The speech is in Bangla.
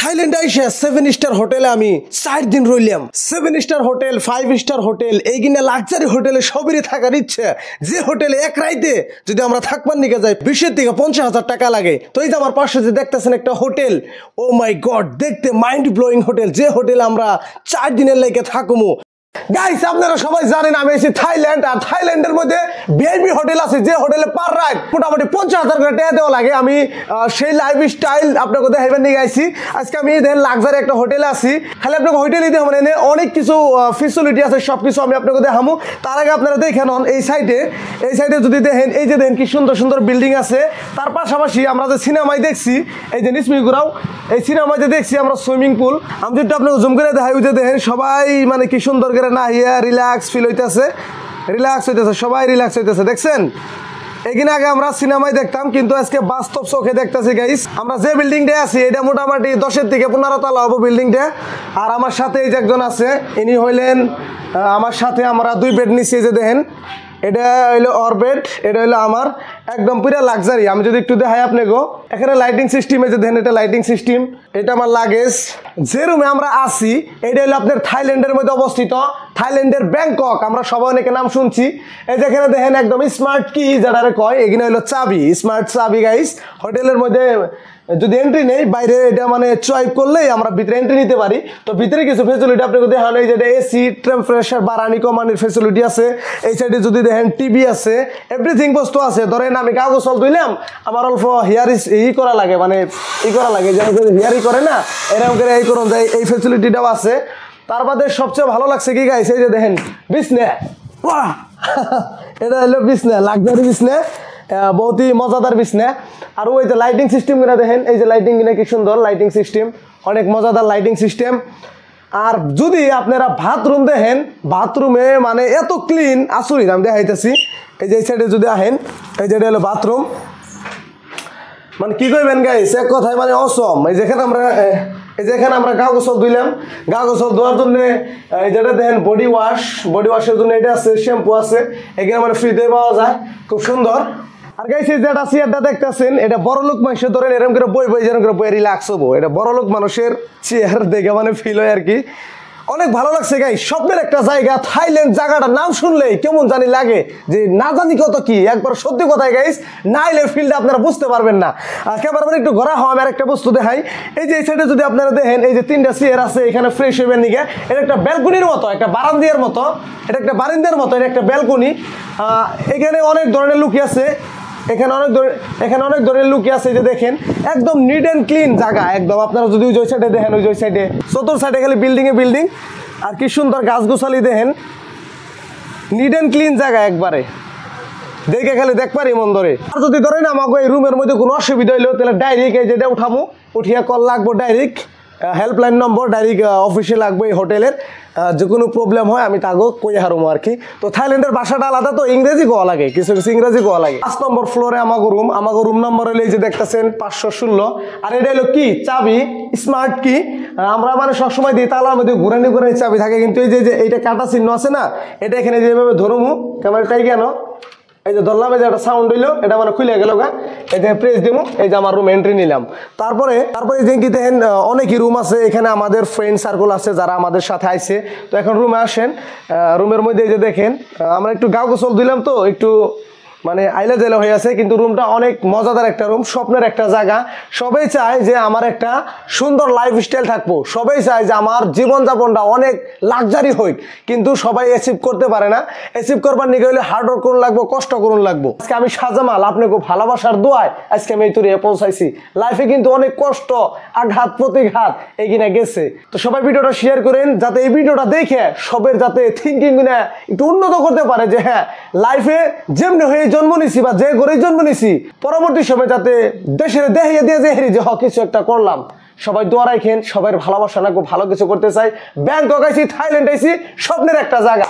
থাইল্যান্ডে এসে 7 স্টার হোটেলে আমি 4 দিন রইলাম। 7 স্টার হোটেল, 5 স্টার হোটেল, এইখানে লাক্সারি হোটেলে সবেরই থাকার ইচ্ছে। যে হোটেলে এক রাইতে যদি আমরা থাকবার নিকে যাই 20 থেকে 50,000 টাকা লাগে। তো এই যে আমার পাশে যে দেখতেছেন একটা হোটেল, ও মাই গড, দেখতে মাইন্ড ব্লোয়িং হোটেল। যে হোটেলে আমরা 4 দিনের লেগে থাকবো। গাইস, আপনারা সবাই জানেন আমি এসেছি থাইল্যান্ড, আর থাইল্যান্ডের মধ্যে ভিআইপি হোটেল আছে যে হোটেলে পার রাইট মোটামুটি 50,000 করে টাকা দেওয়া লাগে। আমি সেই লাইফ স্টাইল আপনাকে দেখাইবার নিয়ে গাইছি। আজকে আমি দেখেন লাক্সারি একটা হোটেলে আছি। খালি আপনাকে হোটেলই দেখো, মানে অনেক কিছু ফেসিলিটি আছে, সব কিছু আমি আপনাকে দেখাবো। তার আগে আপনারা দেখেন এই সাইডে যদি দেখেন, এই যে দেখেন কি সুন্দর সুন্দর বিল্ডিং আছে। তার পাশাপাশি আমরা যে সিনেমায় দেখছি, এই যে নিসমিগুড়াও, এই সিনেমায় যে দেখছি আমরা সুইমিং পুল, আমি যদি আপনাকে জুম করে দেখাই, ওই যে দেখেন সবাই মানে কি সুন্দর করে না হিয়া রিল্যাক্স ফিল হইতেছে, সবাই রিল্যাক্স হইতেছে। দেখছেন, এখানে আগে আমরা সিনেমায় দেখতাম, কিন্তু আজকে বাস্তব চোখে দেখতেছি গাইস। আমরা যে বিল্ডিংটা আছি এটা মোটামুটি 10 থেকে 15 তলা হবো বিল্ডিংটা। আর আমার সাথে এই যে একজন আছে, ইনি হইলেন আমার সাথে, আমরা 2 বেড নিচ্ছি। যে দেখেন, এটা হইলো ওর বেড, এটা হইলো আমার, একদম পুরো লাক্সারি। আমি যদি একটু দেখাই আপনাকে, এখানে লাইটিং সিস্টেম, এই যে দেখেন এটা লাইটিং সিস্টেম, এটা আমার লাগেজ। যে রুমে আমরা আছি এটা হলো আপনার থাইল্যান্ডের মধ্যে অবস্থিত, থাইল্যান্ডের ব্যাংকক। আমরা সবাই অনেকে নাম শুনছি। এই যেখানে দেখেন একদম স্মার্ট কি যেটারে কয়, এখানে হলো চাবি, স্মার্ট চাবি গাইস। হোটেলের মধ্যে যদি এন্ট্রি নেই, বাইরে এটা মানে চয়েপ করলেই আমরা ভিতরে এন্ট্রি নিতে পারি। তো ভিতরে কিছু ফেসিলিটি আপনাকে দেখানো, এই যে এসি, টেম্পারেচার বাড়ানি কমানির ফেসিলিটি আছে। এই সাইডে যদি দেখেন টিভি আছে, এভরিথিং বস্তু আছে। ধরেন আমি কাগজ ধুইলাম, আমার অল্প হেয়ার করা লাগে, মানে করা লাগে, যেন হেয়ারই করে না, এরকম করে এই করুন যায়, এই ফেসিলিটিটাও আছে। তার বাদে সবচেয়ে ভালো লাগছে কি গাইস, এই যে দেখেন বিছনা, বাহ, এটা হলো বিছনা, লাক্সারি বিছনা, বহুতই মজাদার বিছনা। আর ওই যে লাইটিং সিস্টেম কিনা দেখেন, এই যে লাইটিং কিনা কি সুন্দর লাইটিং সিস্টেম, অনেক মজাদার লাইটিং সিস্টেম। আর যদি আপনারা বাথরুম দেখেন, বাথরুমে মানে এত ক্লিন, আসলে আমি দেখাইতেছি। এই যে এই সাইডে যদি আহেন, এই যে এটা হলো বাথরুম, মানে কি কইবেন গাইস, এক কথায় মানে অসম। এই যেখানে আমরা গা গোসল ধুইলাম, গা গোসল ধোয়ার জন্য এই যেটা দেখেন বডি ওয়াশের জন্য এটা আছে, শ্যাম্পু আছে, এখানে মানে ফ্রিতে পাওয়া যায়, খুব সুন্দর। আর গাইস, এই যেটা চেয়ারটা দেখতেছেন, এটা বড়লোক মানুষের ধরেন এরকম করে বই যেরকম করে বই রিল্যাক্স হবো, এটা বড়লোক মানুষের চেয়ার দেখে মানে ফিল হয় আর কি। অনেক ভালো লাগছে গাইস, স্বপ্নের একটা জায়গা থাইল্যান্ড। জায়গাটার নাম শুনলেই কেমন জানি লাগে, যে না জানি কত কি, একবার সত্যি কথাই গাইস, না এলে ফিল্ডে আপনারা বুঝতে পারবেন না। ক্যামেরাম্যান একটু ঘোরা হয়, আমি আরেকটা বস্তু দেখাই। এই যে এই সাইডে যদি আপনারা দেখেন, এই যে 3টা চেয়ার আছে, এখানে ফ্রেশ হইবেন নিকে। এটা একটা ব্যালকনির মতো, একটা বারান্দার মতো, এটা একটা একটা ব্যালকনি। এখানে অনেক ধরনের লুকি আছে, এখানে অনেক ধরনের লুকি আছে। যে দেখেন একদম নিট অ্যান্ড ক্লিন জায়গা একদম। আপনারা যদি ওই সাইডে দেখেন, ওই সাইডে চতুর সাইডে খালি বিল্ডিং, আর কি সুন্দর গাছ গোছালি দেখেন, নিট অ্যান্ড ক্লিন জায়গা একবারে, দেখে খালি দেখবারই মন ধরে। আর যদি ধরেন আমাকে এই রুমের মধ্যে কোনো অসুবিধা হইলো, তাহলে ডাইরেক্ট এই যেটা উঠামো, উঠিয়া কল লাগবো ডাইরেক্ট, হেল্পলাইন নম্বর ডাইরেক্ট অফিসে লাগবে এই হোটেলের। যে কোনো প্রবলেম হয় আমি তাকে কই হারবো আর কি। তো থাইল্যান্ডের ভাষাটা আলাদা, তো ইংরেজি কোয়া লাগে, কিছু ইংরেজি কোয়া লাগে। 5 নম্বর ফ্লোরে আমাকে রুম নাম্বার হলো এই যে দেখতেছেন 516। আর এটা হলো কি চাবি, স্মার্ট কি। আমরা মানে সবসময় দিই তালার মধ্যে ঘুরানি চাবি থাকে, কিন্তু এই যে এইটা কাটা চিহ্ন আছে না, এটা এখানে যেভাবে ধরুমু, ক্যামেরাটাই কেন এই যে ধরলাম, এই যে একটা সাউন্ড হইলো, এটা মানে খুলে গেল গা, এই যে প্রেস দিব, এই যে আমার রুম এন্ট্রি নিলাম। তারপরে যে কি দেখেন অনেকই রুম আছে এখানে, আমাদের ফ্রেন্ড সার্কেল আছে যারা আমাদের সাথে আইছে। তো এখন রুমে আসেন, রুমের মধ্যে এই যে দেখেন আমরা একটু গা গোসল দিলাম, তো একটু মানে আইলা জেলা হয়ে আছে, কিন্তু রুমটা অনেক মজাদার একটা রুম, স্বপ্নের একটা জায়গা। সবাই চায় যে আমার একটা সুন্দর লাইফস্টাইল থাকবো, সবাই চায় যে আমার জীবনযাপনটা অনেক লাক্সারি হোক, কিন্তু সবাই অ্যাচিভ করতে পারে না। অ্যাচিভ করবার নিকে হলে হার্ড ওয়ার্ক করুন লাগবো, কষ্ট করুন লাগবো। আজকে আমি সাজামাল, আপনাকে ভালোবাসার দোয়ায় আজকে আমি এই তৈরি পৌঁছাইছি। লাইফে কিন্তু অনেক কষ্ট, আঘাত প্রতিঘাত এগিয়ে গেছে। তো সবাই ভিডিওটা শেয়ার করেন, যাতে এই ভিডিওটা দেখে সবের যাতে থিঙ্কিং একটু উন্নত করতে পারে, যে হ্যাঁ লাইফে যেমনি হয়ে জন্ম নিছি বা যে ঘরে জন্ম নিছি, পরবর্তী সময় যাতে দেশের দেখিয়ে দিয়ে যে কিছু একটা করলাম। সবাই দোয়া রাখেন, সবাই ভালোবাসা না, ভালো কিছু করতে চাই। ব্যাংকক আইছি, থাইল্যান্ড আইছি, স্বপ্নের একটা জায়গা।